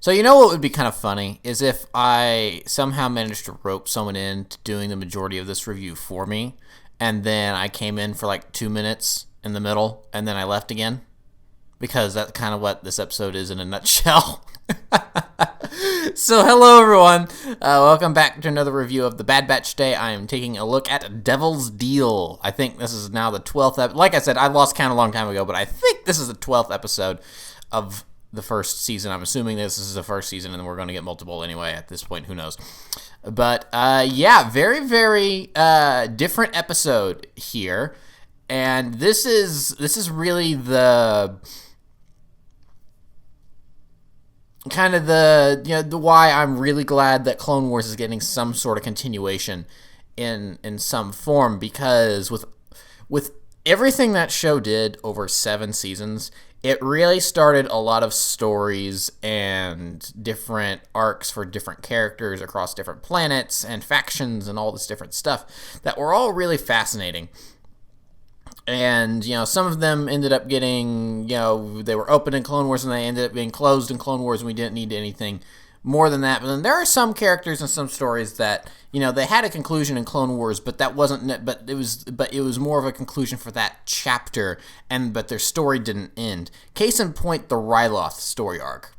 So you know what would be kind of funny is if I somehow managed to rope someone into doing the majority of this review for me, and then I came in for like 2 minutes in the middle, and then I left again, because that's kind of what this episode is in a nutshell. So hello everyone, welcome back to another review of The Bad Batch. Today I am taking a look at Devil's Deal. I think this is now the 12th episode. Like I said, I lost count a long time ago, but I think this is the 12th episode of the first season. I'm assuming this is the first season, and we're going to get multiple anyway at this point. Who knows? But yeah, very, very different episode here, and this is really the kind of the why I'm really glad that Clone Wars is getting some sort of continuation in some form, because with everything that show did over 7 seasons, it really started a lot of stories and different arcs for different characters across different planets and factions and all this different stuff that were all really fascinating. And, some of them ended up getting, they were open in Clone Wars and they ended up being closed in Clone Wars, and we didn't need anything more than that. But then there are some characters and some stories that, they had a conclusion in Clone Wars, but that wasn't, but it was more of a conclusion for that chapter, but their story didn't end. Case in point, the Ryloth story arc.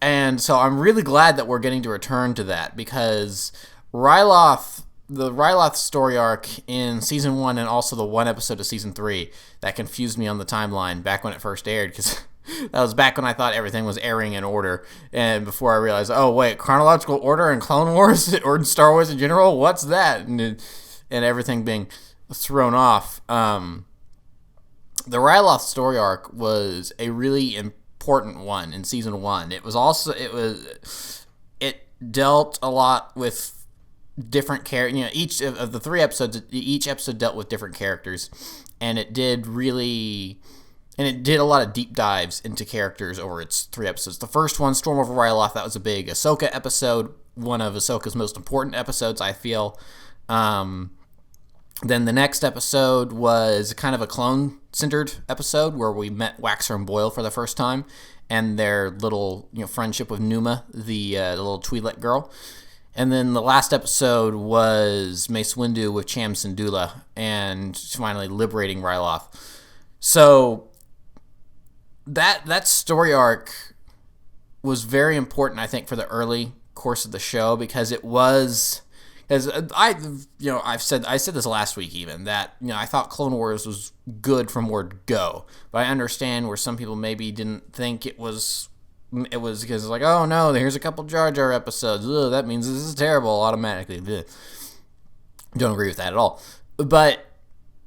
And so I'm really glad that we're getting to return to that, because the Ryloth story arc in Season 1 and also the one episode of Season 3 that confused me on the timeline back when it first aired, because that was back when I thought everything was airing in order, and before I realized, oh wait, chronological order in Clone Wars or in Star Wars in general, what's that? And everything being thrown off. The Ryloth story arc was a really important one in Season 1. It dealt a lot with different characters. Each of the 3 episodes, each episode dealt with different characters, and it did a lot of deep dives into characters over its 3 episodes. The first one, Storm over Ryloth, that was a big Ahsoka episode, one of Ahsoka's most important episodes, I feel. Then the next episode was kind of a clone-centered episode where we met Waxer and Boyle for the first time, and their little friendship with Numa, the little Twi'lek girl. And then the last episode was Mace Windu with Cham Syndulla, and finally liberating Ryloth. So that story arc was very important, I think, for the early course of the show, because it was, as I said this last week even, that I thought Clone Wars was good from word go, but I understand where some people maybe didn't think it was because it's like, oh no, here's a couple Jar Jar episodes. Ugh, that means this is terrible automatically. Ugh. Don't agree with that at all. But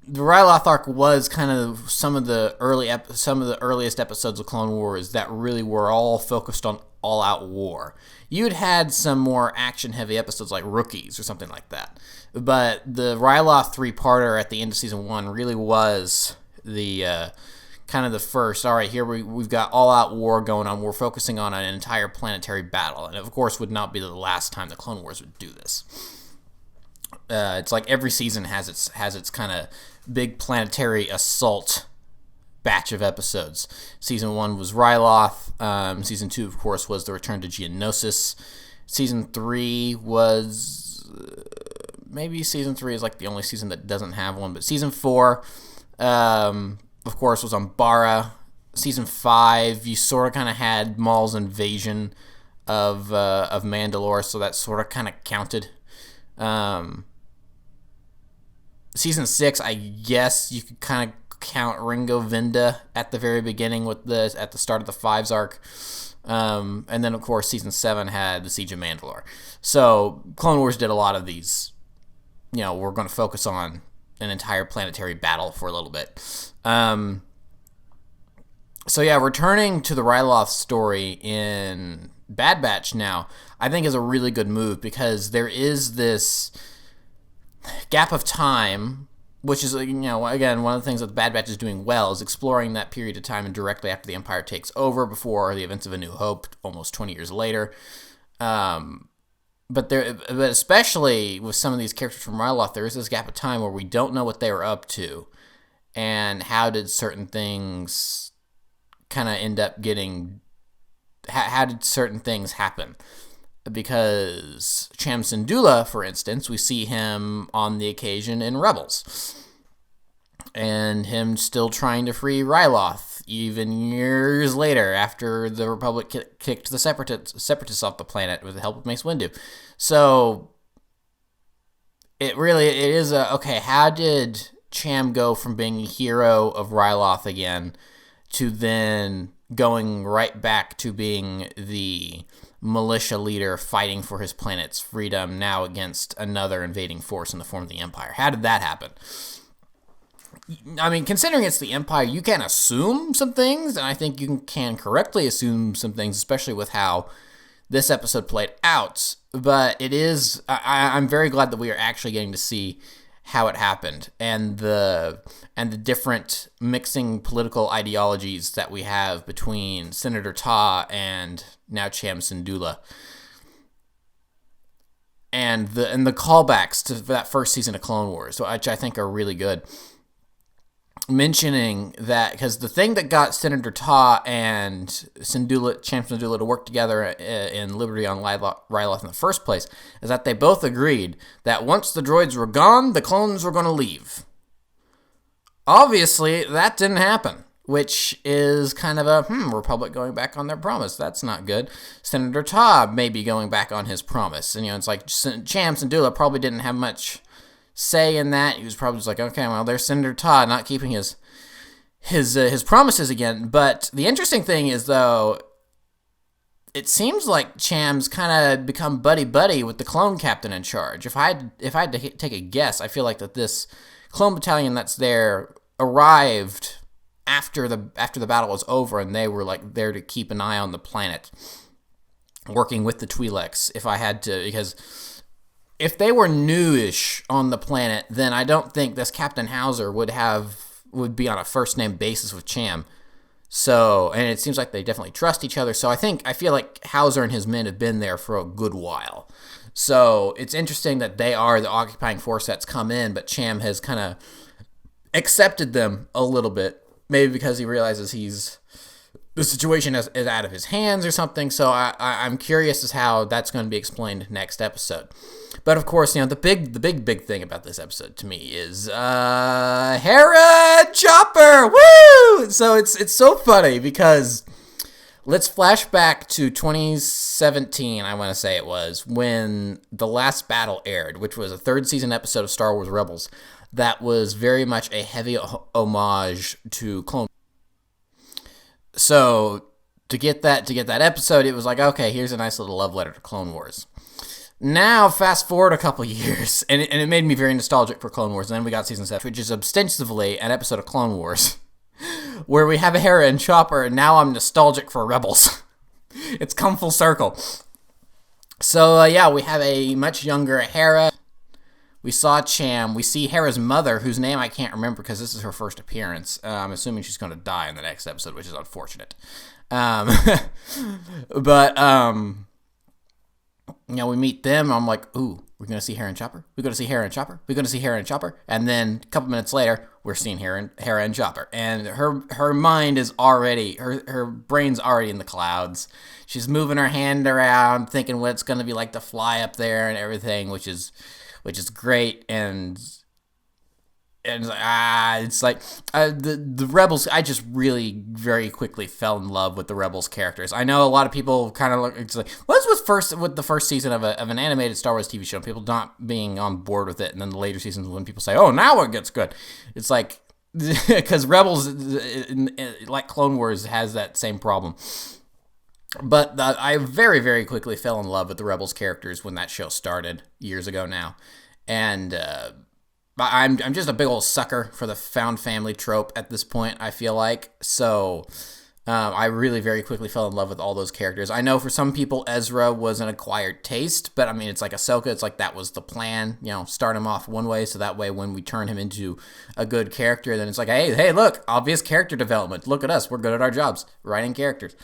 the Ryloth arc was kind of some of the earliest episodes of Clone Wars that really were all focused on all-out war. You'd had some more action-heavy episodes like Rookies or something like that, but the Ryloth 3-parter at the end of Season 1 really was the kind of the first, all right, here we've got all-out war going on. We're focusing on an entire planetary battle, and of course would not be the last time the Clone Wars would do this. It's like every season has its kind of big planetary assault batch of episodes. Season 1 was Ryloth. Season 2, of course, was the return to Geonosis. Season 3 was maybe Season 3 is like the only season that doesn't have one, but Season 4, of course, was on Bara. Season 5, you sort of kind of had Maul's invasion of Mandalore, so that sort of kind of counted. Season 6, I guess you could kind of count Ringo Vinda at the very beginning at the start of the Fives arc. And then, of course, Season 7 had the Siege of Mandalore. So Clone Wars did a lot of these. We're going to focus on an entire planetary battle for a little bit. So yeah, returning to the Ryloth story in Bad Batch now, I think is a really good move, because there is this gap of time, which is, again, one of the things that the Bad Batch is doing well is exploring that period of time and directly after the Empire takes over, before the events of A New Hope, almost 20 years later. But especially with some of these characters from Ryloth, there is this gap of time where we don't know what they were up to, and how did certain things kind of end up getting how did certain things happen? Because Cham Syndulla, for instance, we see him on the occasion in Rebels, and him still trying to free Ryloth, even years later after the Republic kicked the Separatists off the planet with the help of Mace Windu. So it is okay, how did Cham go from being a hero of Ryloth again to then going right back to being the militia leader fighting for his planet's freedom, now against another invading force in the form of the Empire? How did that happen? I mean, considering it's the Empire, you can assume some things, and I think you can correctly assume some things, especially with how this episode played out. But it is, I'm very glad that we are actually getting to see how it happened, and the different mixing political ideologies that we have between Senator Ta and now Cham Syndulla, and the callbacks to that first season of Clone Wars, which I think are really good. Mentioning that, because the thing that got Senator Ta and Cham Syndulla to work together in Liberty on Ryloth in the first place is that they both agreed that once the droids were gone, the clones were going to leave. Obviously, that didn't happen, which is kind of a, Republic going back on their promise. That's not good. Senator Ta may be going back on his promise. And, it's like Cham Syndulla probably didn't have much say in that. He was probably just like, okay, well, there's Senator Ta not keeping his promises again. But the interesting thing is, though, it seems like Cham's kind of become buddy with the clone captain in charge. If I had to take a guess, I feel like that this clone battalion that's there arrived after the battle was over, and they were like there to keep an eye on the planet, working with the Twi'leks. If I had to, because if they were newish on the planet, then I don't think this Captain Hauser would be on a first name basis with Cham. So, and it seems like they definitely trust each other. So I feel like Hauser and his men have been there for a good while. So it's interesting that they are the occupying force that's come in, but Cham has kind of accepted them a little bit, maybe because he realizes the situation is out of his hands or something. So I'm curious as how that's going to be explained next episode. But of course, the big thing about this episode to me is Hera Chopper. Woo! So it's so funny because let's flash back to 2017. I want to say it was when The Last Battle aired, which was a third season episode of Star Wars Rebels that was very much a heavy homage to Clone Wars. So to get that episode, it was like, okay, here's a nice little love letter to Clone Wars. Now, fast forward a couple years, and it made me very nostalgic for Clone Wars. And then we got Season 7, which is ostensibly an episode of Clone Wars, where we have a Hera and Chopper, and now I'm nostalgic for Rebels. It's come full circle. So, we have a much younger Hera. We saw Cham. We see Hera's mother, whose name I can't remember because this is her first appearance. I'm assuming she's going to die in the next episode, which is unfortunate. We meet them. I'm like, ooh, we're going to see Hera and Chopper? We're going to see Hera and Chopper? We're going to see Hera and Chopper? And then a couple minutes later, we're seeing Hera and Chopper. And her mind is already, her brain's already in the clouds. She's moving her hand around, thinking what it's going to be like to fly up there and everything, which is great. And it's like the Rebels. I just really very quickly fell in love with the Rebels characters. I know a lot of people kind of look. It's like, what's with the first season of an animated Star Wars TV show? People not being on board with it, and then the later seasons when people say, "Oh, now it gets good." It's like because Rebels, like Clone Wars, has that same problem. But I very very quickly fell in love with the Rebels characters when that show started years ago now, and. I'm just a big old sucker for the found family trope at this point, I feel like. So I really very quickly fell in love with all those characters. I know for some people Ezra was an acquired taste, but I mean, it's like Ahsoka. It's like that was the plan, start him off one way so that way when we turn him into a good character, then it's like, hey, look, obvious character development. Look at us. We're good at our jobs, writing characters.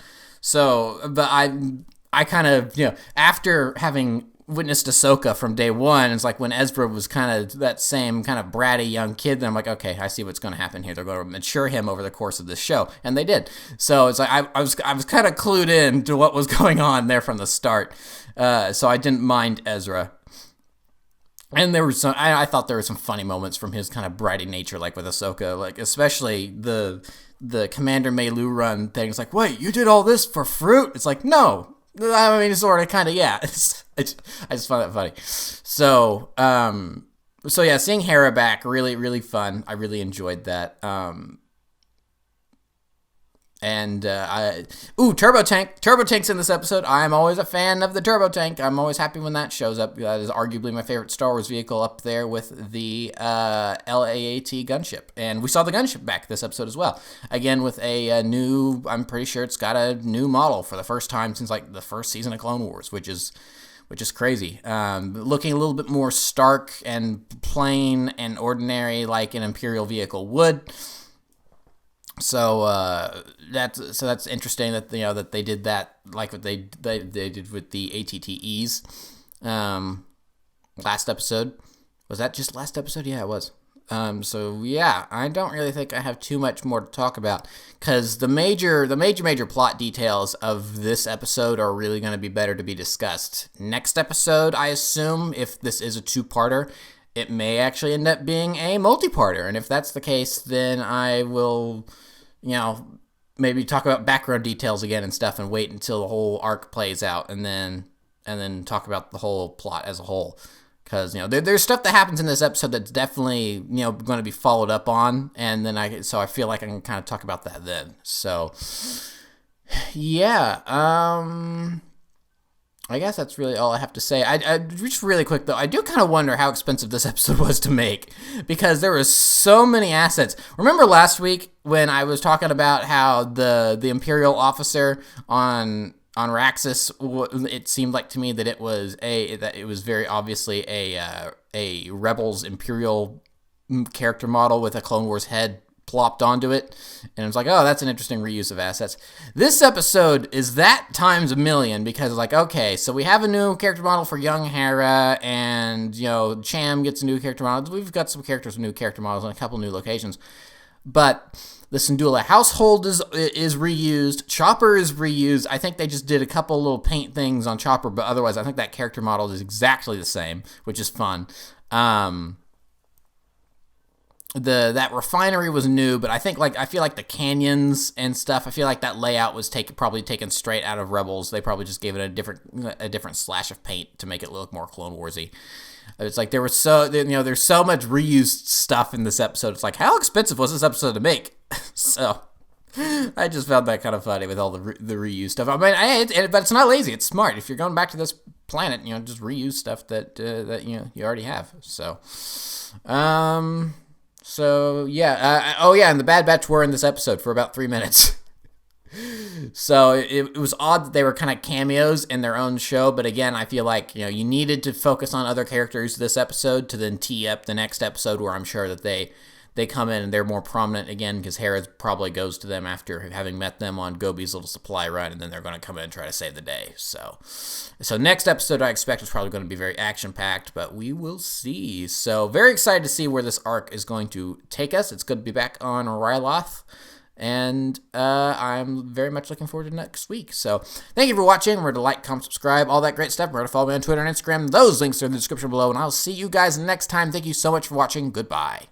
So, but I kind of, after having witnessed Ahsoka from day one. It's like when Ezra was kind of that same kind of bratty young kid, then I'm like, okay, I see what's going to happen here. They're going to mature him over the course of this show, and they did. So it's like I was kind of clued in to what was going on there from the start, so I didn't mind Ezra. And there was I thought there were some funny moments from his kind of bratty nature, like with Ahsoka, like especially the Commander Melu run thing. It's like, wait, you did all this for fruit? It's like, no. I mean, sort of, kind of, yeah. I just find that funny. So yeah, seeing Hera back, really, really fun. I really enjoyed that. Turbo Tank. Turbo Tank's in this episode. I'm always a fan of the Turbo Tank. I'm always happy when that shows up. That is arguably my favorite Star Wars vehicle, up there with the LAAT gunship. And we saw the gunship back this episode as well. Again, with a new, I'm pretty sure it's got a new model for the first time since like the first season of Clone Wars, which is crazy. Looking a little bit more stark and plain and ordinary like an Imperial vehicle would. So that's interesting that that they did that, like what they did with the ATTEs. Last episode, was that just last episode? Yeah, it was. So yeah, I don't really think I have too much more to talk about, because the major plot details of this episode are really going to be better to be discussed next episode. I assume, if this is a two-parter, it may actually end up being a multi-parter, and if that's the case, then I will, maybe talk about background details again and stuff, and wait until the whole arc plays out, and then talk about the whole plot as a whole. Because there's stuff that happens in this episode that's definitely going to be followed up on, and then I feel like I can kind of talk about that then. So yeah, I guess that's really all I have to say. I just really quick though, I do kind of wonder how expensive this episode was to make, because there were so many assets. Remember last week when I was talking about how the Imperial officer on Raxus, it seemed like to me that it was very obviously a Rebels Imperial character model with a Clone Wars head plopped onto it, and it was like, oh, that's an interesting reuse of assets. This episode is that times a million, because like, okay, so we have a new character model for young Hera, and Cham gets a new character model. We've got some characters with new character models in a couple new locations, but the Syndulla household is reused. Chopper is reused. I think they just did a couple little paint things on Chopper, but otherwise I think that character model is exactly the same, which is fun. That refinery was new, but I feel like the canyons and stuff, I feel like that layout was probably taken straight out of Rebels. They probably just gave it a different slash of paint to make it look more Clone Warsy. It's like there's so much reused stuff in this episode. It's like, how expensive was this episode to make? So I just found that kind of funny with all the reuse stuff. I mean, but it's not lazy. It's smart. If you're going back to this planet, just reuse stuff that you already have. So, yeah. And the Bad Batch were in this episode for about 3 minutes. So it was odd that they were kind of cameos in their own show, but again, I feel like you needed to focus on other characters this episode to then tee up the next episode, where I'm sure that they come in and they're more prominent again, because Hera probably goes to them after having met them on Gobi's little supply run, and then they're going to come in and try to save the day. So next episode I expect is probably going to be very action-packed, but we will see. So very excited to see where this arc is going to take us. It's good to be back on Ryloth, and I'm very much looking forward to next week. So thank you for watching. Remember to like, comment, subscribe, all that great stuff. Remember to follow me on Twitter and Instagram. Those links are in the description below, and I'll see you guys next time. Thank you so much for watching. Goodbye.